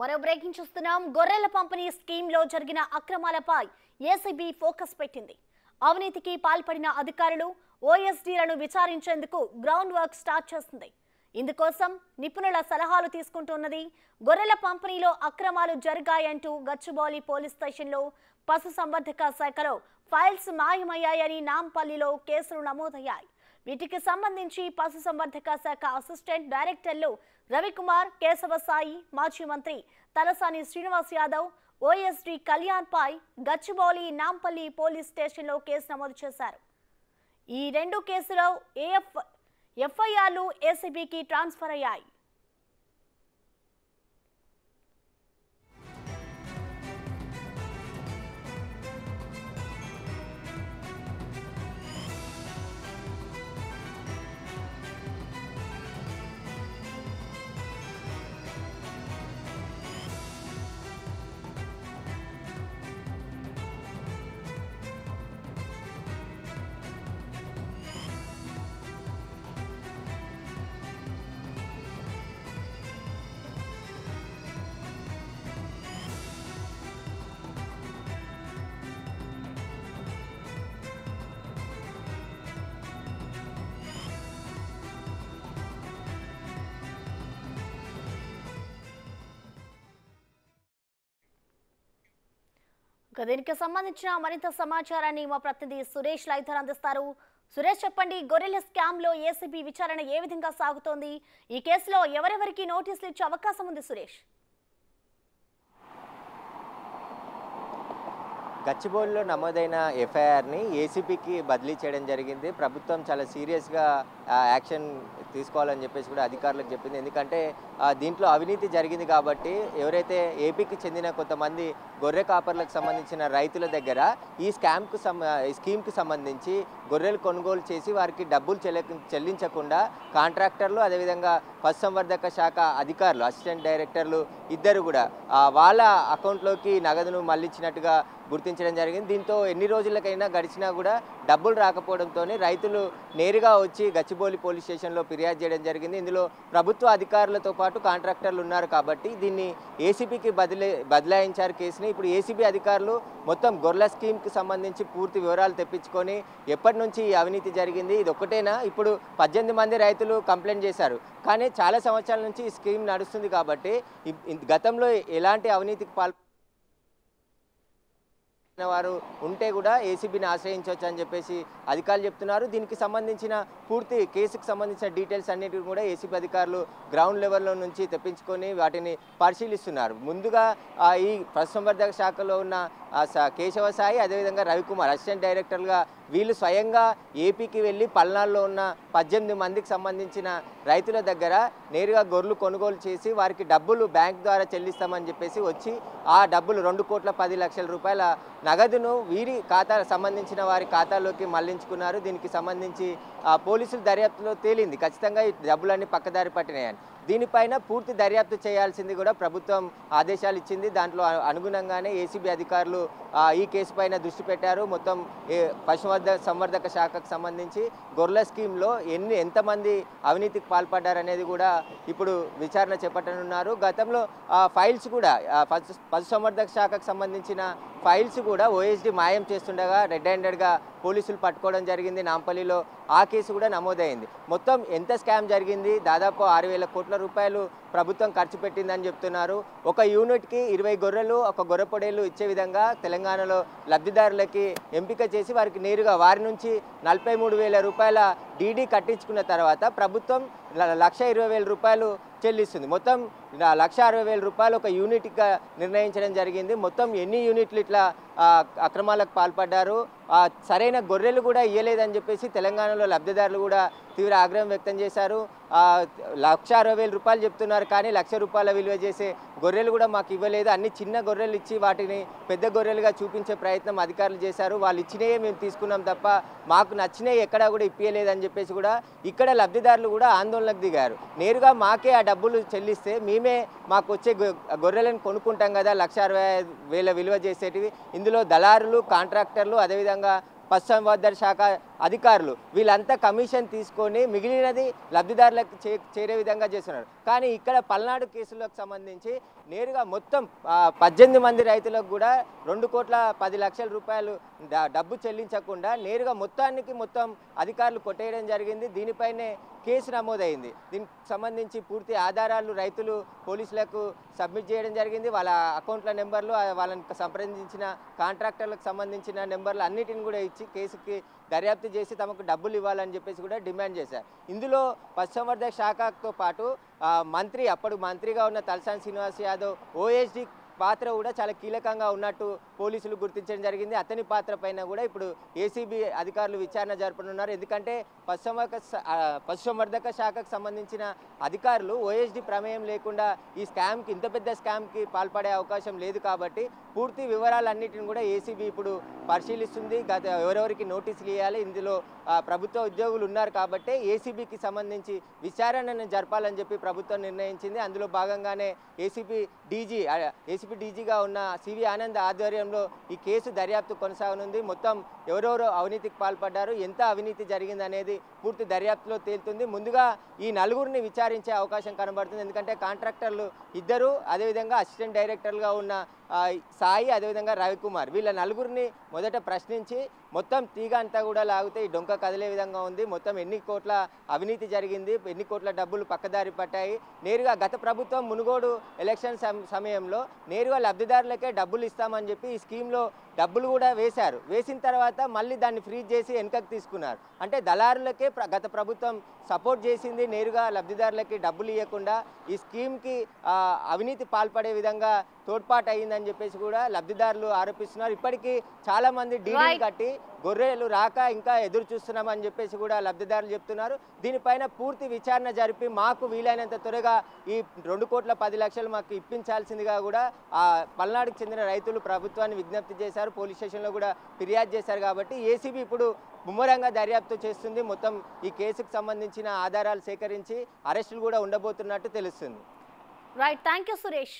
మరో బ్రేకింగ్ చూస్తున్నాం. గొర్రెల పంపిణీ స్కీమ్లో జరిగిన అక్రమాలపై ఏసీబీ ఫోకస్ పెట్టింది. అవినీతికి పాల్పడిన అధికారులు ఓఎస్డీలను విచారించేందుకు గ్రౌండ్ వర్క్ స్టార్ట్ చేస్తుంది. ఇందుకోసం నిపుణుల సలహాలు తీసుకుంటున్నది. గొర్రెల పంపిణీలో అక్రమాలు జరిగాయంటూ గచ్చిబౌలి పోలీస్ స్టేషన్లో పశుసంవర్ధక శాఖలో ఫైల్స్ మాయమయ్యాయని నాంపల్లిలో కేసులు నమోదయ్యాయి. వీటికి సంబంధించి పశుసంవర్ధక శాఖ అసిస్టెంట్ డైరెక్టర్లు రవికుమార్, కేశవసాయి, మాజీ మంత్రి తలసాని శ్రీనివాస్ యాదవ్, ఓఎస్డీ కళ్యాణ్ పై గచ్చిబౌలి, నాంపల్లి పోలీస్ స్టేషన్లో కేసు నమోదు చేశారు. ఈ రెండు కేసులో ఎఫ్ఐఆర్లు ఏసీబీకి ట్రాన్స్ఫర్ అయ్యాయి. దీనికి సంబంధించిన మరింత సమాచారాన్ని మా ప్రతినిధి సురేష్ లైథర్ అందిస్తారు. సురేష్, చెప్పండి, గొర్రెల స్కామ్ లో ఏసీబీ విచారణ ఏ విధంగా సాగుతోంది? ఈ కేసులో ఎవరెవరికి నోటీసులు ఇచ్చే అవకాశం ఉంది సురేష్? గచ్చిబౌలిలో నమోదైన ఎఫ్ఐఆర్ని ఏసీబీకి బదిలీ చేయడం జరిగింది. ప్రభుత్వం చాలా సీరియస్గా యాక్షన్ తీసుకోవాలని చెప్పేసి కూడా అధికారులకు చెప్పింది. ఎందుకంటే దీంట్లో అవినీతి జరిగింది కాబట్టి ఎవరైతే ఏపీకి చెందిన కొంతమంది గొర్రె కాపర్లకు సంబంధించిన రైతుల దగ్గర ఈ స్కీమ్కి సంబంధించి గొర్రెలు కొనుగోలు చేసి వారికి డబ్బులు చెల్లించకుండా కాంట్రాక్టర్లు, అదేవిధంగా పశుసంవర్ధక శాఖ అధికారులు, అసిస్టెంట్ డైరెక్టర్లు ఇద్దరు కూడా వాళ్ళ అకౌంట్లోకి నగదును మళ్లించినట్టుగా గుర్తించడం జరిగింది. దీంతో ఎన్ని రోజులకైనా గడిచినా కూడా డబ్బులు రాకపోవడంతో రైతులు నేరుగా వచ్చి గచ్చిబౌలి పోలీస్ స్టేషన్లో ఫిర్యాదు చేయడం జరిగింది. ఇందులో ప్రభుత్వ అధికారులతో పాటు కాంట్రాక్టర్లు ఉన్నారు కాబట్టి దీన్ని ఏసీబీకి బదలాయించారు కేసుని. ఇప్పుడు ఏసీబీ అధికారులు మొత్తం గొర్రెల స్కీమ్కి సంబంధించి పూర్తి వివరాలు తెప్పించుకొని ఎప్పటి నుంచి ఈ అవినీతి జరిగింది, ఇది ఒక్కటేనా, ఇప్పుడు 18 మంది రైతులు కంప్లైంట్ చేశారు. కానీ చాలా సంవత్సరాల నుంచి ఈ స్కీమ్ నడుస్తుంది కాబట్టి గతంలో ఎలాంటి అవినీతికి వారు ఉంటే కూడా ఏసీబీని ఆశ్రయించవచ్చు అని చెప్పేసి అధికారులు చెప్తున్నారు. దీనికి సంబంధించిన పూర్తి కేసుకు సంబంధించిన డీటెయిల్స్ అన్నిటిని కూడా ఏసీబీ అధికారులు గ్రౌండ్ లెవెల్లో నుంచి తెప్పించుకొని వాటిని పరిశీలిస్తున్నారు. ముందుగా ఈ పశుసంవర్ధక శాఖలో ఉన్న కేశవసాయి, అదేవిధంగా రవికుమార్ అసిస్టెంట్ డైరెక్టర్గా వీళ్ళు స్వయంగా ఏపీకి వెళ్ళి పల్నాడులో ఉన్న 18 మందికి సంబంధించిన రైతుల దగ్గర నేరుగా గొర్రెలు కొనుగోలు చేసి వారికి డబ్బులు బ్యాంక్ ద్వారా చెల్లిస్తామని చెప్పేసి వచ్చి ఆ డబ్బులు 2,10,00,000 రూపాయల నగదును వీరి సంబంధించిన వారి ఖాతాలోకి మళ్లించుకున్నారు. దీనికి సంబంధించి పోలీసులు దర్యాప్తులో తేలింది ఖచ్చితంగా ఈ డబ్బులన్నీ పక్కదారి పట్టినాయని. దీనిపైన పూర్తి దర్యాప్తు చేయాల్సింది కూడా ప్రభుత్వం ఆదేశాలు ఇచ్చింది. దాంట్లో అనుగుణంగానే ఏసీబీ అధికారులు ఈ కేసు పైన దృష్టి పెట్టారు. మొత్తం పశుసంవర్ధక శాఖకు సంబంధించి గొర్రెల స్కీమ్లో ఎంతమంది అవినీతికి పాల్పడ్డారనేది కూడా ఇప్పుడు విచారణ చేపట్టనున్నారు. గతంలో ఫైల్స్ కూడా పశుసంవర్ధక శాఖకు సంబంధించిన ఫైల్స్ కూడా ఓఎస్డీ మాయం చేస్తుండగా రెడ్ హ్యాండెడ్గా పోలీసులు పట్టుకోవడం జరిగింది. నాంపల్లిలో ఆ కేసు కూడా నమోదైంది. మొత్తం ఎంత స్కామ్ జరిగింది, దాదాపు 6,000 కోట్ల రూపాయలు ప్రభుత్వం ఖర్చు పెట్టిందని చెప్తున్నారు. ఒక యూనిట్కి 20 గొర్రెలు, ఒక గొర్రె పొడేలు ఇచ్చే విధంగా తెలంగాణలో లబ్ధిదారులకి ఎంపిక చేసి వారికి నేరుగా వారి నుంచి 43,000 రూపాయల డీడీ కట్టించుకున్న తర్వాత ప్రభుత్వం 1,20,000 రూపాయలు చెల్లిస్తుంది. మొత్తం 1,60,000 రూపాయలు ఒక యూనిట్గా నిర్ణయించడం జరిగింది. మొత్తం ఎన్ని యూనిట్లు ఇట్లా అక్రమాలకు పాల్పడ్డారు, సరైన గొర్రెలు కూడా ఇవ్వలేదని చెప్పేసి తెలంగాణలో లబ్ధిదారులు కూడా తీవ్ర ఆగ్రహం వ్యక్తం చేశారు. 1,60,000 రూపాయలు చెప్తున్నారు కానీ 1,00,000 రూపాయల విలువ చేసే గొర్రెలు కూడా మాకు ఇవ్వలేదు, అన్ని చిన్న గొర్రెలు ఇచ్చి వాటిని పెద్ద గొర్రెలుగా చూపించే ప్రయత్నం అధికారులు చేశారు, వాళ్ళు ఇచ్చినయే మేము తీసుకున్నాం తప్ప మాకు నచ్చినవి ఎక్కడా కూడా ఇప్పించలేదని చెప్పేసి కూడా ఇక్కడ లబ్ధిదారులు కూడా ఆందోళనకు దిగారు. నేరుగా మాకే ఆ డబ్బులు చెల్లిస్తే మేమే మాకు వచ్చే గొర్రెలను కొనుక్కుంటాం కదా 1,60,000 విలువ చేసేటివి. ఇందులో దళారులు, కాంట్రాక్టర్లు, అదేవిధంగా పశుసంవర్ధక శాఖ అధికారులు వీళ్ళంతా కమిషన్ తీసుకొని మిగిలినది లబ్ధిదారులకు చేరే విధంగా చేస్తున్నారు. కానీ ఇక్కడ పల్నాడు కేసులకు సంబంధించి నేరుగా మొత్తం 18 మంది రైతులకు కూడా 2,10,00,000 రూపాయలు డబ్బు చెల్లించకుండా నేరుగా మొత్తం అధికారులు కొట్టేయడం జరిగింది. దీనిపైనే కేసు నమోదైంది. దీనికి సంబంధించి పూర్తి ఆధారాలు రైతులు పోలీసులకు సబ్మిట్ చేయడం జరిగింది. వాళ్ళ అకౌంట్ల నెంబర్లు, వాళ్ళని సంప్రదించిన కాంట్రాక్టర్లకు సంబంధించిన నెంబర్లు అన్నిటిని కూడా ఇచ్చి కేసుకి దర్యాప్తు చేసి తమకు డబ్బులు ఇవ్వాలని చెప్పేసి కూడా డిమాండ్ చేశారు. ఇందులో పశుసంవర్ధక శాఖతో పాటు అప్పుడు మంత్రిగా ఉన్న తలసాని శ్రీనివాస్ యాదవ్ ఓఎస్డి పాత్ర కూడా చాలా కీలకంగా ఉన్నట్టు పోలీసులు గుర్తించడం జరిగింది. అతని పాత్ర పైన కూడా ఇప్పుడు ఏసీబీ అధికారులు విచారణ జరపనున్నారు. ఎందుకంటే పశుసంవర్ధక శాఖకు సంబంధించిన అధికారులు ఓఎస్డి ప్రమేయం లేకుండా ఈ స్కామ్కి, ఇంత పెద్ద స్కామ్కి పాల్పడే అవకాశం లేదు కాబట్టి పూర్తి వివరాలన్నిటిని కూడా ఏసీబీ ఇప్పుడు పరిశీలిస్తుంది. ఎవరెవరికి నోటీసులు ఇవ్వాలి, ఇందులో ప్రభుత్వ ఉద్యోగులు ఉన్నారు కాబట్టి ఏసీబీకి సంబంధించి విచారణను జరపాలని చెప్పి ప్రభుత్వం నిర్ణయించింది. అందులో భాగంగానే ఏసీబీ డీజీగా ఉన్న సివి ఆనంద్ ఆధ్వర్యంలో ఈ కేసు దర్యాప్తు కొనసాగనుంది. మొత్తం ఎవరెవరు అవినీతికి పాల్పడ్డారు, ఎంత అవినీతి జరిగింది అనేది పూర్తి దర్యాప్తులో తేలుతుంది. ముందుగా ఈ నలుగురిని విచారించే అవకాశం కనబడుతుంది. ఎందుకంటే కాంట్రాక్టర్లు ఇద్దరు, అదేవిధంగా అసిస్టెంట్ డైరెక్టర్గా ఉన్న సాయి, అదేవిధంగా రవికుమార్, వీళ్ళ నలుగురిని మొదట ప్రశ్నించి మొత్తం తీగ అంతా కూడా లాగితే ఈ డొంక కదిలే విధంగా ఉంది. మొత్తం ఎన్ని కోట్ల అవినీతి జరిగింది, ఎన్ని కోట్ల డబ్బులు పక్కదారి పట్టాయి. నేరుగా గత ప్రభుత్వం మునుగోడు ఎలక్షన్ సమయంలో నేరుగా లబ్ధిదారులకే డబ్బులు ఇస్తామని చెప్పి ఈ స్కీమ్లో డబ్బులు కూడా వేశారు. వేసిన తర్వాత మళ్ళీ దాన్ని ఫ్రీజ్ చేసి వెనకకు తీసుకున్నారు. అంటే దళారులకే గత ప్రభుత్వం సపోర్ట్ చేసింది, నేరుగా లబ్ధిదారులకి డబ్బులు ఇవ్వకుండా ఈ స్కీమ్కి అవినీతి పాల్పడే విధంగా తోడ్పాటు అయ్యిందని చెప్పేసి కూడా లబ్ధిదారులు ఆరోపిస్తున్నారు. ఇప్పటికీ చాలామంది డీడీలు కట్టి గొర్రెలు రాక ఇంకా ఎదురు చూస్తున్నామని చెప్పేసి కూడా లబ్ధిదారులు చెప్తున్నారు. దీనిపైన పూర్తి విచారణ జరిపి మాకు వీలైనంత త్వరగా ఈ 2,10,00,000 మాకు ఇప్పించాల్సిందిగా కూడా పల్నాడుకు చెందిన రైతులు ప్రభుత్వాన్ని విజ్ఞప్తి చేశారు. పోలీస్ స్టేషన్లో కూడా ఫిర్యాదు చేశారు. కాబట్టి ఏసీబీ ఇప్పుడు ముమ్మరంగా దర్యాప్తు చేస్తుంది. మొత్తం ఈ కేసుకు సంబంధించిన ఆధారాలు సేకరించి అరెస్టులు కూడా ఉండబోతున్నట్టు తెలుస్తుంది. Right, thank you Suresh.